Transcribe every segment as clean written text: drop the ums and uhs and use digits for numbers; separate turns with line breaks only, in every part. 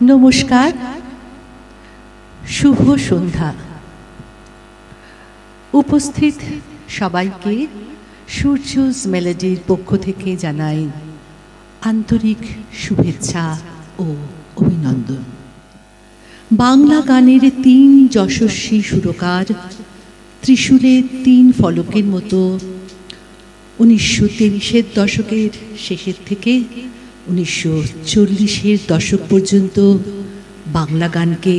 নমস্কার, শুভ সন্ধ্যা। উপস্থিত সবাইকে সূর্যস মেলোডির পক্ষ থেকে জানাই আন্তরিক শুভেচ্ছা ও অভিনন্দন। বাংলা গানের তিন যশস্বী সুরকার ত্রিশূলের তিন ফলকের মতো 1930-এর দশকের শেষের থেকে 1940-এর দশক পর্যন্ত বাংলা গানকে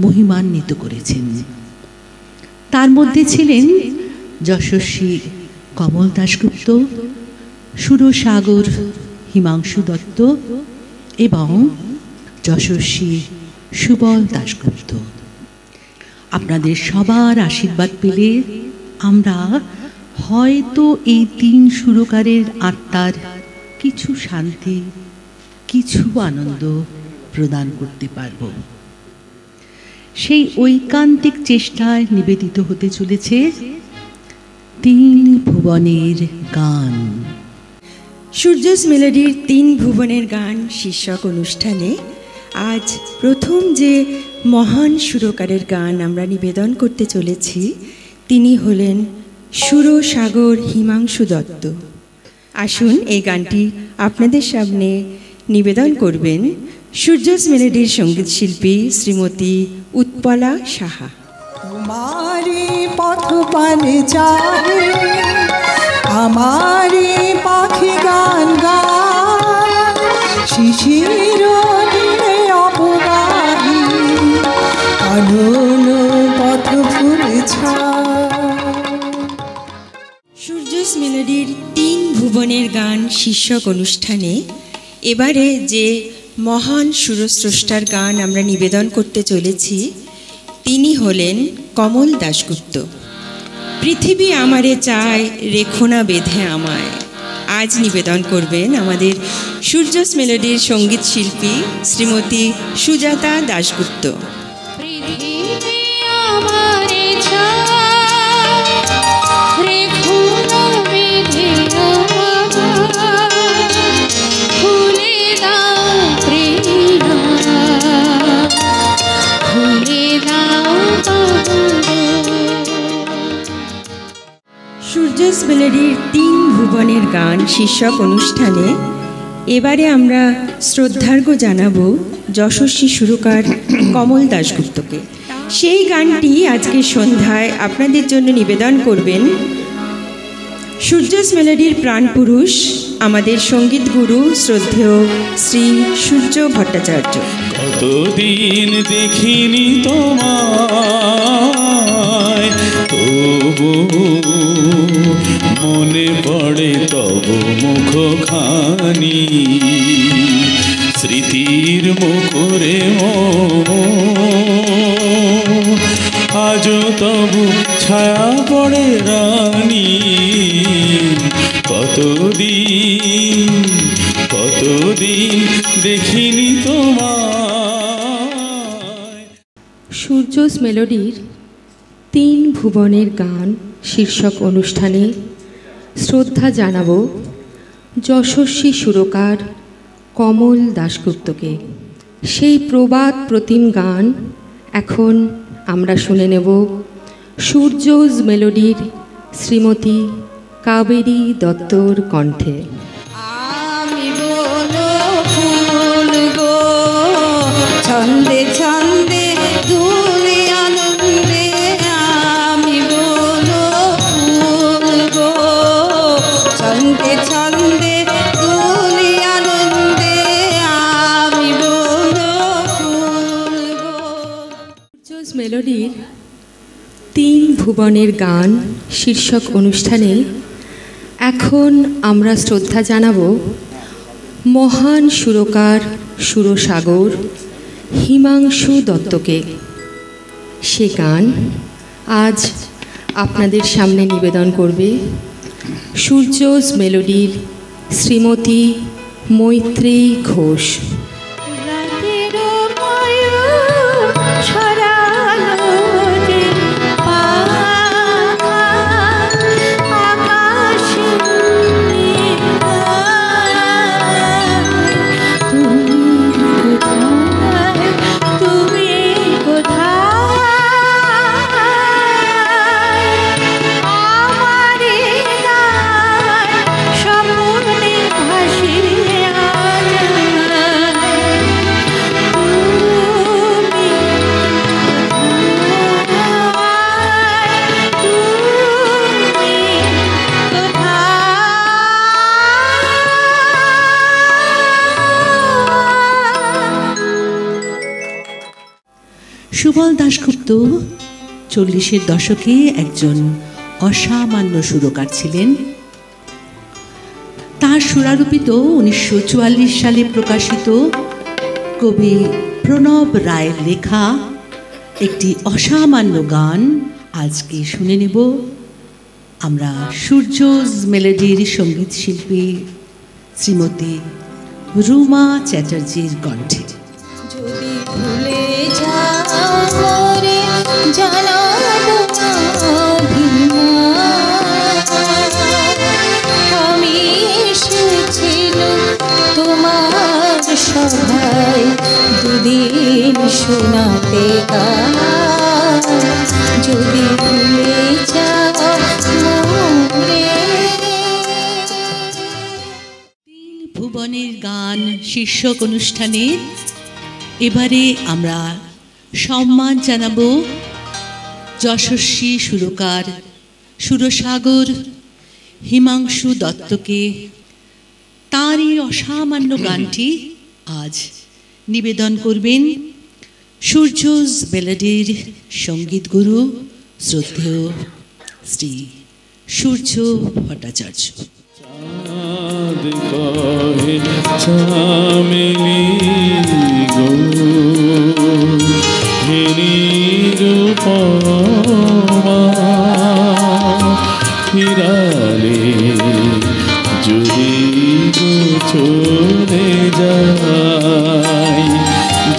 মহিমান্বিত করেছেন। তার মধ্যে ছিলেন যশস্বী কমল দাশগুপ্ত, সুরসাগর হিমাংশু দত্ত এবং যশস্বী সুবল দাশগুপ্ত। আপনাদের সবার আশীর্বাদ পেলে আমরা হয়তো এই তিন সুরকারের আত্মার কিছু শান্তি, কিছু আনন্দ প্রদান করতে পারব। সেই ঐকান্তিক চেষ্টায় নিবেদিত হতে চলেছে তিন ভুবনের গান।
সূর্যস মেলোডির তিন ভুবনের গান শীর্ষক অনুষ্ঠানে আজ প্রথম যে মহান সুরকারের গান আমরা নিবেদন করতে চলেছি তিনি হলেন সুরসাগর হিমাংশু দত্ত। আসুন এই গানটি আপনাদের সামনে নিবেদন করবেন সূর্যস মেলোডির সঙ্গীত শিল্পী শ্রীমতী উৎপলা সাহা।
তোমারি পথ পানে চাহে আমারি পাখি গান গায়, শিশির দিনে অপরাহী আনন পথ ফুলে
সূর্যস মেলোডির তিন ভুবনের গান শীর্ষক অনুষ্ঠানে এবারে যে মহান সুরস্রষ্টার গান আমরা নিবেদন করতে চলেছি তিনি হলেন কমল দাশগুপ্ত। পৃথিবী আমারে চায়, রেখো না বেঁধে আমায়। আজ নিবেদন করবেন আমাদের সূর্যস মেলোডির সঙ্গীত শিল্পী শ্রীমতী সুজাতা দাশগুপ্ত। সূর্যস মেলোডির তিন ভুবনের গান শীর্ষক অনুষ্ঠানে এবারে আমরা শ্রদ্ধার্ঘ্য জানাবো যশস্বী সুরকার কমল দাশগুপ্তকে। সেই গানটি আজকে সন্ধ্যায় আপনাদের জন্য নিবেদন করবেন সূর্যস মেলোডির প্রাণপুরুষ আমাদের সঙ্গীত গুরু শ্রদ্ধেয় শ্রী সূর্য ভট্টাচার্য।
কতদিন দেখিনি তোমায়, তবু মনে পড়ে তব মুখখানি, স্মৃতির মুখরে আজও তবু ছায়া পড়ে রানী। কতদিন দেখিনি তোমায়।
সূর্যস মেলোডির তিন ভুবনের গান শীর্ষক অনুষ্ঠানে শ্রদ্ধা জানাব যশস্বী সুরকার কমল দাশগুপ্তকে। সেই প্রবাদ প্রতিম গান এখন আমরা শুনে নেব সূর্যস মেলোডির শ্রীমতী কাবেরী দত্তর কণ্ঠে।
আমি বলো ফুল গো, ছন্দে ছন্দে দুলে আনন্দে, আমি বলো ফুল গো, ছন্দে ছন্দে দুলে আনন্দে, আমি বলো ফুল গো।
সূর্যস মেলোডির তিন ভুবনের গান শীর্ষক অনুষ্ঠানে এখন আমরা শ্রদ্ধা জানাব মহান সুরকার সুরসাগর হিমাংশু দত্তকে। সে গান আজ আপনাদের সামনে নিবেদন করবে সূর্যস মেলোডির শ্রীমতী মৈত্রী ঘোষ।
তুমি
সুবল দাশগুপ্ত 40-এর দশকে একজন অসামান্য সুরকার ছিলেন। তার সুরারোপিত 1944 সালে প্রকাশিত কবি প্রণব রায়ের লেখা একটি অসামান্য গান আজকে শুনে নেব আমরা সূর্যস মেলোডির সঙ্গীত শিল্পী শ্রীমতী রুমা চ্যাটার্জির কণ্ঠে।
যদি ভুলে যাও রে জানাবো আমি এসেছিলাম তোমার সভায় দুদিন শোনাতে গান। যদি ভুলে যাও রে।
তিন ভুবনের গান শীর্ষক অনুষ্ঠানে এবারে আমরা সম্মান জানাবো যশস্বী সুরকার সুরসাগর হিমাংশু দত্তকে। তার এই অসামান্য গানটি আজ নিবেদন করবেন সূর্যস মেলোডির সঙ্গীত গুরু শ্রদ্ধেয় শ্রী সূর্য ভট্টাচার্য।
চাঁদ কহে চামেলি গো হে নিরুপমা ফিরালে যদি গো চলে যাই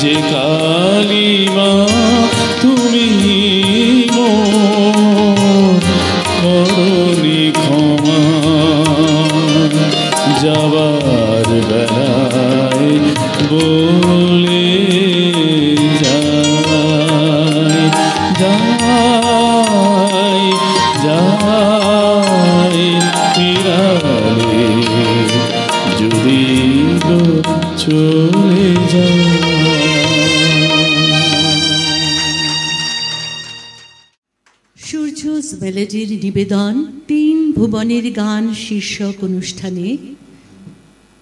যে কালিমা তুমি করনি ক্ষমা যাবার বেলায় বলে যাই যাই যাই ফিরালে যদি গো চলে যায়।
সূর্যস মেলোডির নিবেদন তিন ভুবনের গান শীর্ষক অনুষ্ঠানে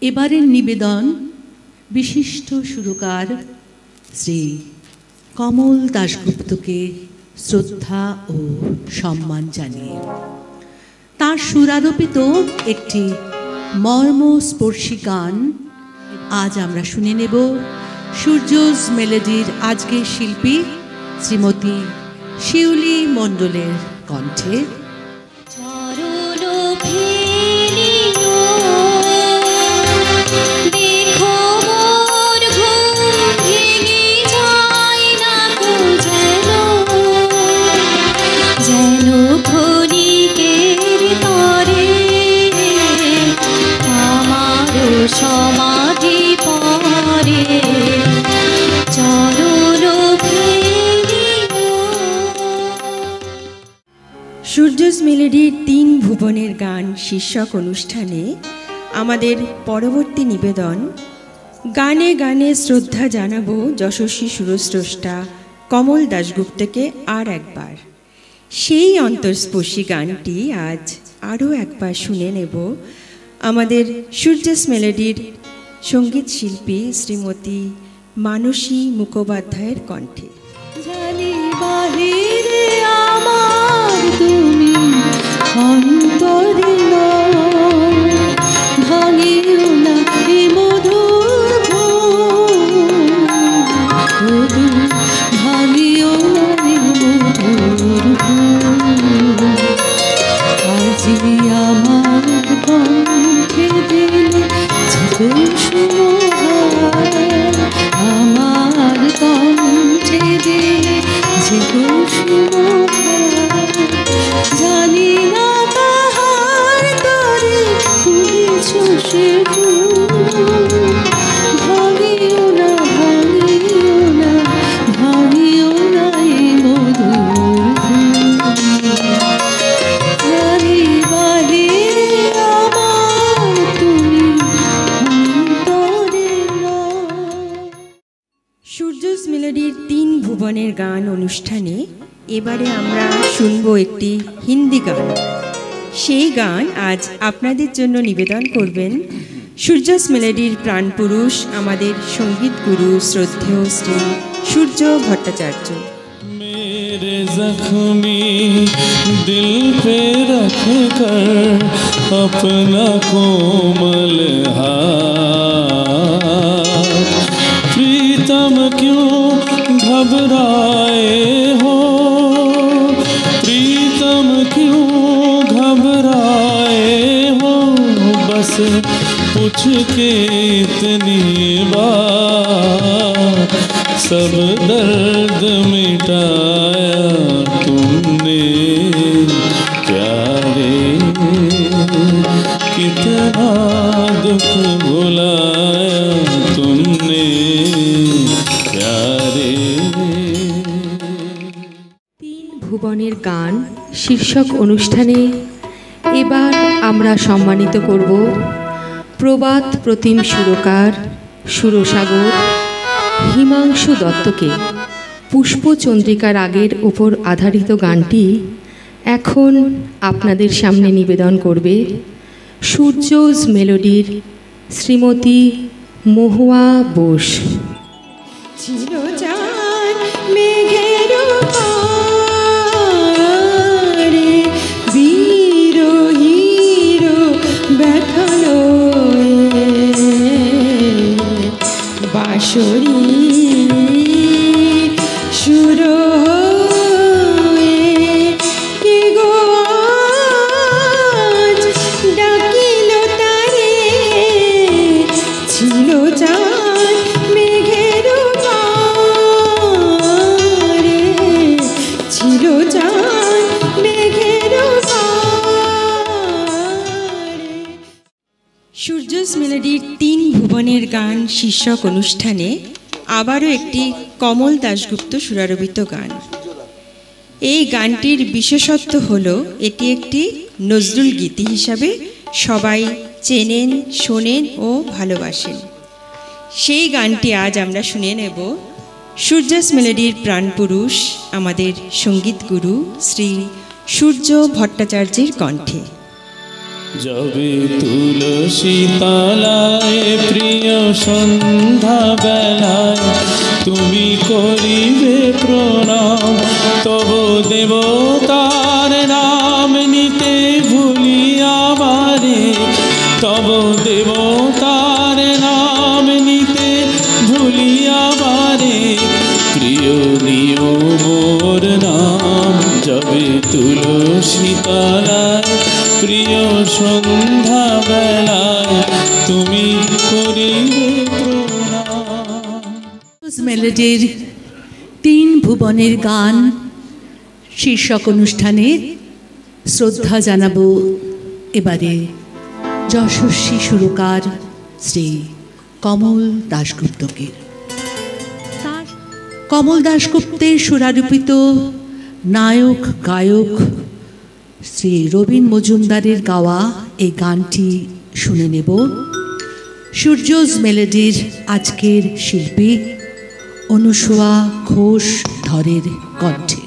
এবারের নিবেদন বিশিষ্ট সুরকার শ্রী কমল দাশগুপ্তকে শ্রদ্ধা ও সম্মান জানিয়ে তার সুরারোপিত একটি মর্মস্পর্শী গান আজ আমরা শুনে নেব সূর্যস মেলোডির আজকের শিল্পী শ্রীমতী শিউলি মণ্ডলের কণ্ঠে।
চরণ ফেলিও দেখো মোর ঘুম ভেঙে যায় না গো যেন ক্ষণিকের তরে আমার সমাধি পরে চরণ
সূর্যস মেলোডির তিন ভুবনের গান শীর্ষক অনুষ্ঠানে আমাদের পরবর্তী নিবেদন গানে গানে শ্রদ্ধা জানাবো যশস্বী সুরস্রষ্টা কমল দাশগুপ্তকে আর একবার। সেই অন্তর্স্পর্শী গানটি আজ আরও একবার শুনে নেব আমাদের সূর্যস মেলোডির সঙ্গীত শিল্পী শ্রীমতী মানসী মুখোপাধ্যায়ের কণ্ঠে।
জানি বাহিরে আমার তুমি অন্তরে ভাঙিও না এ মধুর ভাঙিও না এ মধুর আজি আমার কণ্ঠে দিলে আমার কণ্ঠে দিলে যে জানি না তাহার তরে তুলেছ সে ভাঙিও না ভাঙিও না ভাঙিও না এ মধুর জানি বাহিরে আমার তুমি অন্তরে
সূর্যস মেলোডির তিন ভুবনের গান অনুষ্ঠানে এবারে আমরা শুনব একটি হিন্দি গান। সেই গান আজ আপনাদের জন্য নিবেদন করবেন সূর্যস মেলোডির প্রাণপুরুষ আমাদের সঙ্গীত গুরু শ্রদ্ধেয় শ্রী সূর্য ভট্টাচার্য।
मेरे जख्मी दिल पे रख कर अपना कोमल हाथ, प्रीतम क्यों घबराए हो, प्रीतम क्यों घबराए हो, बस पूछ के इतनी बार सब दर्द मिटाया तुमने प्यारे, कितना दुख भुलाया तुमने प्यारे।
তিন ভুবনের গান শীর্ষক অনুষ্ঠানে এবার আমরা সম্মানিত করব প্রবাদ প্রতিম সুরকার সুরসাগর হিমাংশু দত্তকে। পুষ্পচন্দ্রিকা রাগের ওপর আধারিত গানটি এখন আপনাদের সামনে নিবেদন করবে সূর্যস মেলোডির শ্রীমতী মহুয়া বোস।
চিরচাঁদ মেঘের পারে বিরহীর ব্যথালো বাঁশরি সুর কে গো আজ ডাকিল তারে, ছিল চাঁদ মেঘের পারে, ছিল চাঁদ মেঘের পারে। সূর্যস মেলোডির তিন ভুবনের গান শীর্ষক অনুষ্ঠানে আবারও একটি কমল দাশগুপ্ত সুরারোপিত গান। এই গানটির বিশেষত্ব হল এটি একটি নজরুল গীতি হিসাবে সবাই চেনেন, শোনেন ও ভালোবাসেন। সেই গানটি আজ আমরা শুনে নেব সূর্যস মেলোডির প্রাণপুরুষ আমাদের সঙ্গীত গুরু শ্রী সূর্য ভট্টাচার্যের কণ্ঠে।
যবে তুলসী তলায় প্রিয় সন্ধ্যা বেলায় তুমি করিবে প্রণাম, তব দেবতার নাম নিতে ভুলিয়া বারে, তব দেবতার নাম নিতে ভুলিয়া বারে, প্রিয় নিয় মোর নাম। যবে তুলসী তলায় প্রিয় সন্ধ্যা বেলায় তুমি করিবে প্রণাম।
মেলোডির তিন ভুবনের গান শীর্ষক অনুষ্ঠানে শ্রদ্ধা জানাবো এবারে যশস্বী সুরকার শ্রী কমল দাশগুপ্তকে। কমল দাশগুপ্তের সুরারোপিত নায়ক গায়ক শ্রী রবীন মজুমদারের গাওয়া এই গানটি শুনে নেব সূর্যস মেলোডির আজকের শিল্পী অনুসুয়া ঘোষ ধরের কণ্ঠে।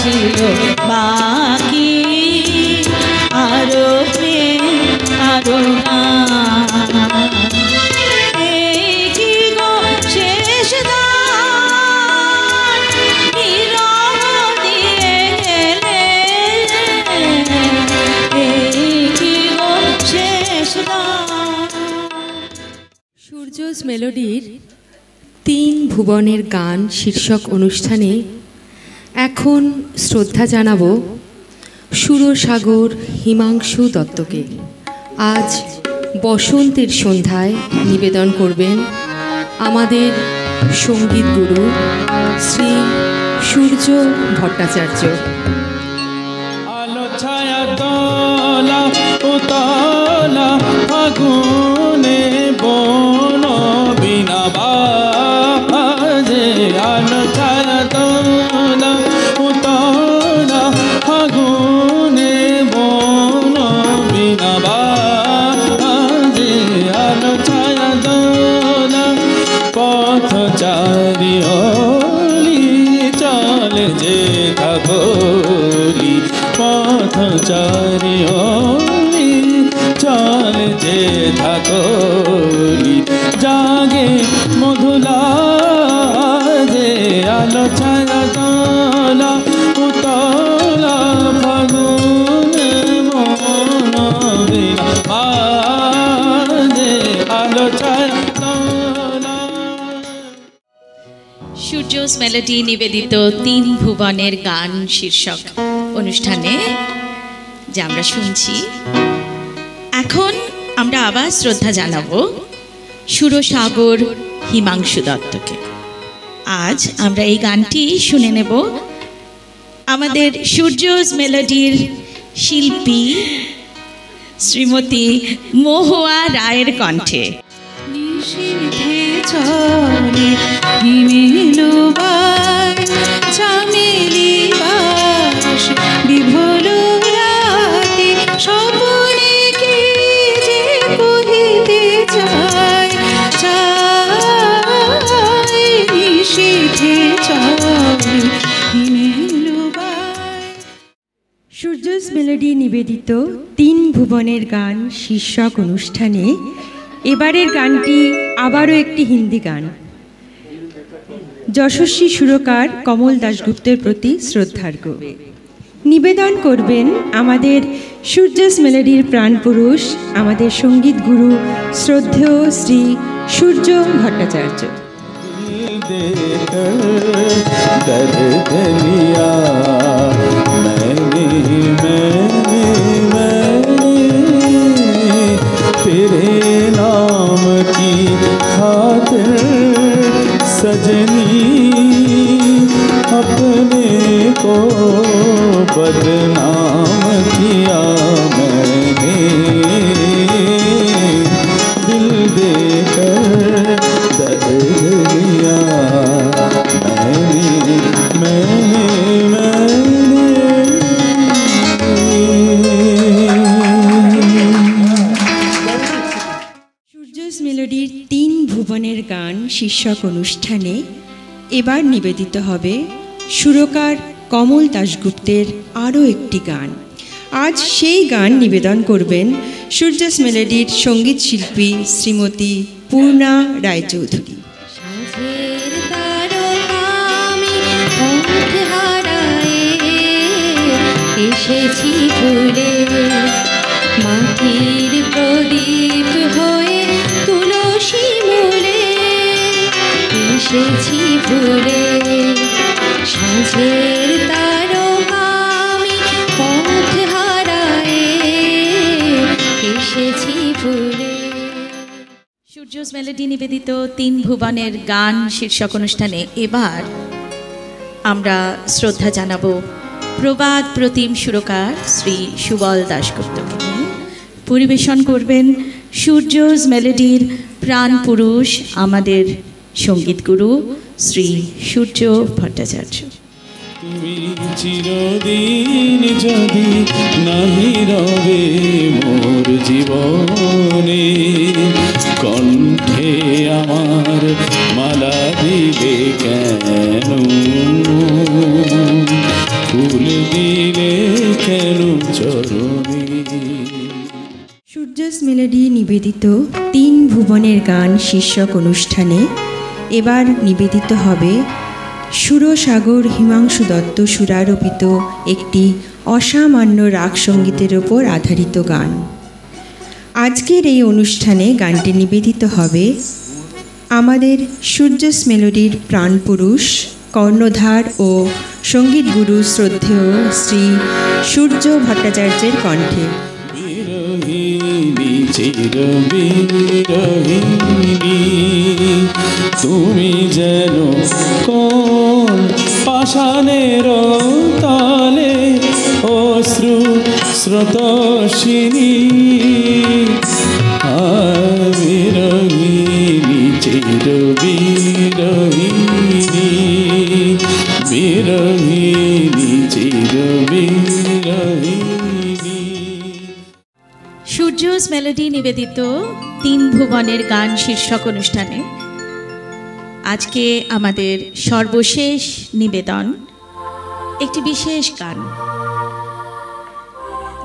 ছিল বাকি আরো প্রেম আরো শেষ
সূর্যস মেলোডির তিন ভুবনের গান শীর্ষক অনুষ্ঠানে এখন শ্রদ্ধা জানাব সুরসাগর হিমাংশু দত্তকে। আজ বসন্তের সন্ধ্যায় নিবেদন করবেন আমাদের সঙ্গীত গুরু শ্রী সূর্য ভট্টাচার্য।
আলো ছায়া দোলা উতলা ফাগুনে বন বিনা বাজে, আলো ছায়া দোলা উতলা ফাগুনে চারিয়লি চলে যে থাকলি পথ চারিয়লি চলে যে থাকলি জাগে মধুলা যে আলো ছায়া তলা উতলা ফাগুনে মন বিনা যে আলো ছায়া তলা।
সূর্যস মেলোডি নিবেদিত তিন ভুবনের গান শীর্ষক অনুষ্ঠানে যা আমরা শুনছি, এখন আমরা আবার শ্রদ্ধা জানাবো সুরসাগর হিমাংশু দত্তকে। আজ আমরা এই গানটি শুনে নেব আমাদের সূর্যস মেলোডির শিল্পী শ্রীমতী মহুয়া রায়ের কণ্ঠে।
নিষিদ্ধে চলে হিমেলো বাস চামেলি বাস বিভোল রাতে স্বপনে কে যে কহিতে চায় চায় নিষিদ্ধে চলে হিমেলো বাস।
সূর্যস মেলোডি নিবেদিত তিন ভুবনের গান শীর্ষক অনুষ্ঠানে এবারের গানটি আবারও একটি হিন্দি গান। যশস্বী সুরকার কমল দাশগুপ্তের প্রতি শ্রদ্ধার্ঘ্য। নিবেদন করবেন আমাদের সূর্যস মেলোডির প্রাণপুরুষ, আমাদের সঙ্গীত গুরু শ্রদ্ধেয় শ্রী সূর্য ভট্টাচার্য।
दर्द लिया मैंने तेरे नाम की खातिर सजनी अपने को बदनाम किया मैंने दिल देकर दर्द लिया
সূর্যস মেলোডির তিন ভুবনের গান শীর্ষক অনুষ্ঠানে এবার নিবেদিত হবে সুরকার কমল দাশগুপ্তের আরও একটি গান। আজ সেই গান নিবেদন করবেন সূর্যস মেলোডির সঙ্গীত শিল্পী শ্রীমতী পূর্ণা রায়চৌধুরী।
সাঁঝের তারকামি পথ হারায়ে এসেছি ভুলে মাটির প্রদীপ হয়ে তুলসী মূলে এসেছি ভুলে সাঁঝের তারকামি পথ হারায়ে এসেছি ভুলে।
সূর্যস মেলোডি নিবেদিত তিন ভুবনের গান শীর্ষক অনুষ্ঠানে এবার আমরা শ্রদ্ধা জানাবো প্রবাদ প্রতিম সুরকার শ্রী সুবল দাশগুপ্তকে। পরিবেশন করবেন সূর্যস মেলোডির প্রাণ পুরুষ, আমাদের সঙ্গীত গুরু শ্রী সূর্য ভট্টাচার্য।
তুমি চিরদিন যদি নাহি রবে মোর জীবনে, কণ্ঠে আমার মালা দিবে কেন, ফুল দিলে কেন চরণে।
সূর্যস মেলোডি নিবেদিত তিন ভুবনের গান শীর্ষক অনুষ্ঠানে এবার নিবেদিত হবে সুরসাগর হিমাংশু দত্ত সুরারোপিত একটি অসামান্য রাগ সঙ্গীতের ওপর আধারিত গান। আজকের এই অনুষ্ঠানে গানটি নিবেদিত হবে আমাদের সূর্যস মেলোডির প্রাণপুরুষ, কর্ণধার ও সঙ্গীত গুরু শ্রদ্ধেয় শ্রী সূর্য ভট্টাচার্যের কণ্ঠে।
চিরবিরহিনী তুমি যেন কোন পাষাণের তলে অশ্রু স্রোতস্বিনী, বিরহিনী চিরবিরহিনী, বিরহিনী চিরবিরহিনী।
সূর্যস মেলোডি নিবেদিত তিন ভুবনের গান শীর্ষক অনুষ্ঠানে আজকে আমাদের সর্বশেষ নিবেদন একটি বিশেষ গান।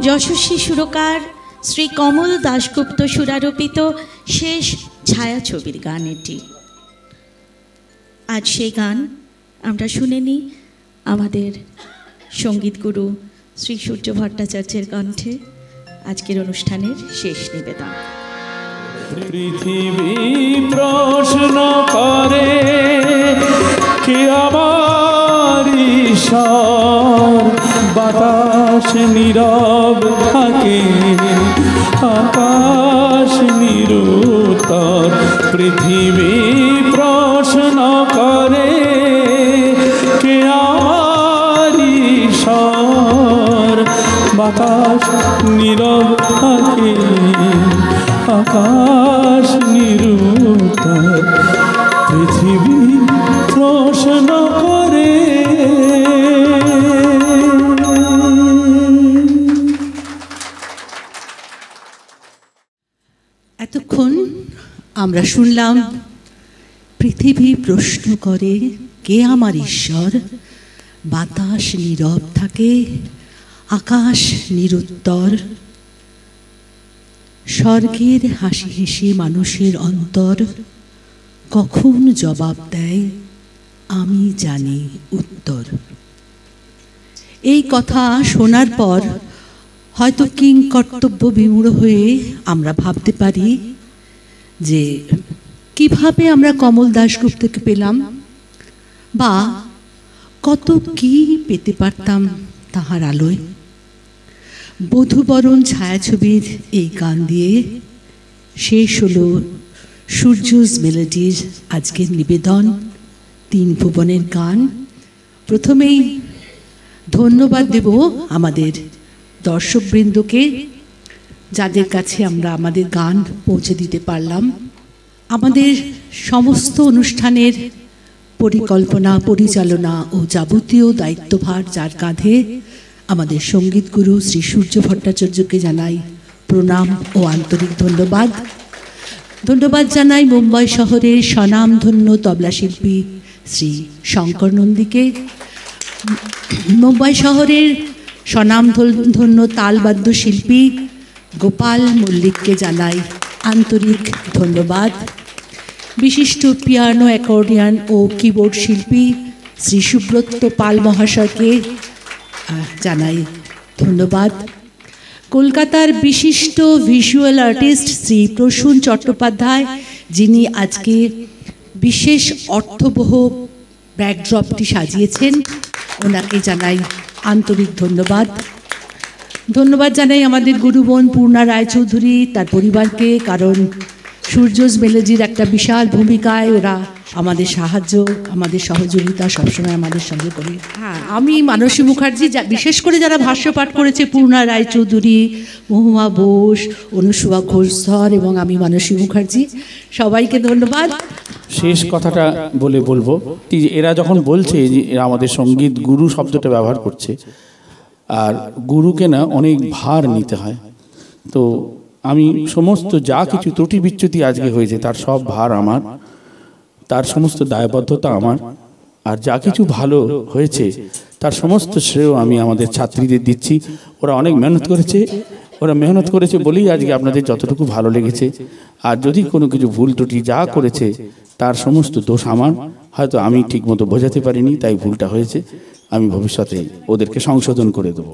যশস্বী সুরকার শ্রী কমল দাশগুপ্ত সুরারোপিত শেষ ছায়াছবির গান এটি। আজ সেই গান আমরা শুনে নিই আমাদের সঙ্গীতগুরু শ্রী সূর্য ভট্টাচার্যের কণ্ঠে আজকের অনুষ্ঠানের শেষ নিবেদন।
পৃথিবী প্রশ্ন করে কে আমার ঈশ্বর, বাতাস নীরব থাকে আকাশ নিরুত্তর। পৃথিবী প্রশ্ন করে কে আমার ঈশ্বর, বাতাস নীরব থাকে আকাশ নিরুত্তর। পৃথিবী প্রশ্ন করে।
এতক্ষণ আমরা শুনলাম পৃথিবী প্রশ্ন করে কে আমার ঈশ্বর, বাতাস নীরব থাকে আকাশ নিরুত্তর। স্বর্গের হাসি হেসে মানুষের অন্তর কখন জবাব দেয় আমি জানি উত্তর। এই কথা শোনার পর হয়তো কিং কর্তব্য বিমূঢ় হয়ে আমরা ভাবতে পারি যে কিভাবে আমরা কমল দাশগুপ্তকে পেলাম, বা কত কি পেতে পারতাম তাহার আলোয়। বধূবরণ ছায়াছবির এই গান দিয়ে শেষ হলো সূর্যস মেলোডির আজকের নিবেদন, তিন ভুবনের গান। প্রথমেই ধন্যবাদ দেব আমাদের দর্শকবৃন্দকে, যাদের কাছে আমরা আমাদের গান পৌঁছে দিতে পারলাম। আমাদের সমস্ত অনুষ্ঠানের পরিকল্পনা, পরিচালনা ও যাবতীয় দায়িত্বভার যার কাঁধে, আমাদের সঙ্গীতগুরু শ্রী সূর্য ভট্টাচার্যকে জানাই প্রণাম ও আন্তরিক ধন্যবাদ। ধন্যবাদ জানাই মুম্বাই শহরের স্বনামধন্য তবলা শিল্পী শ্রী শঙ্কর নন্দীকে, মুম্বাই শহরের স্বনামধন্য তালবাদ্য শিল্পী গোপাল মল্লিককে জানাই আন্তরিক ধন্যবাদ। বিশিষ্ট পিয়ানো, অ্যাকর্ডিয়ন ও কিবোর্ড শিল্পী শ্রী সুব্রত পাল মহাশয়কে জানাই ধন্যবাদ। কলকাতার বিশিষ্ট ভিজুয়াল আর্টিস্ট শ্রী প্রসূন চট্টোপাধ্যায়, যিনি আজকে বিশেষ অর্থবহ ব্যাকড্রপটি সাজিয়েছেন, ওনাকে জানাই আন্তরিক ধন্যবাদ। ধন্যবাদ জানাই আমাদের গুরুবোন পূর্ণা রায়চৌধুরী, তার পরিবারকে, কারণ সূর্যস মেলোডির একটা বিশাল ভূমিকায় ওরা আমাদের সাহায্য, আমাদের সহযোগিতা সবসময় আমাদের সঙ্গে করে। হ্যাঁ, আমি মানসী মুখার্জি, বিশেষ করে যারা ভাষ্যপাঠ করেছে পূর্ণা রায়চৌধুরী, মহুমা বোস, অনুসুয়া ঘোষধর এবং আমি মানসী মুখার্জি, সবাইকে ধন্যবাদ।
শেষ কথাটা বলবো যে এরা যখন বলছে যে এরা আমাদের সঙ্গীত গুরু শব্দটা ব্যবহার করছে, আর গুরুকে না অনেক ভার নিতে হয়। তো আমি সমস্ত যা কিছু ত্রুটি বিচ্যুতি আজকে হয়েছে তার সব ভার আমার, তার সমস্ত দায়বদ্ধতা আমার, আর যা কিছু ভালো হয়েছে তার সমস্ত শ্রেয় আমি আমাদের ছাত্রীদের দিচ্ছি। ওরা অনেক মেহনত করেছে বলেই আজকে আপনাদের যতটুকু ভালো লেগেছে। আর যদি কোনো কিছু ভুল ত্রুটি যা করেছে তার সমস্ত দোষ আমার, হয়তো আমি ঠিকমতো বোঝাতে পারিনি, তাই ভুলটা হয়েছে। আমি ভবিষ্যতে ওদেরকে সংশোধন করে দেবো।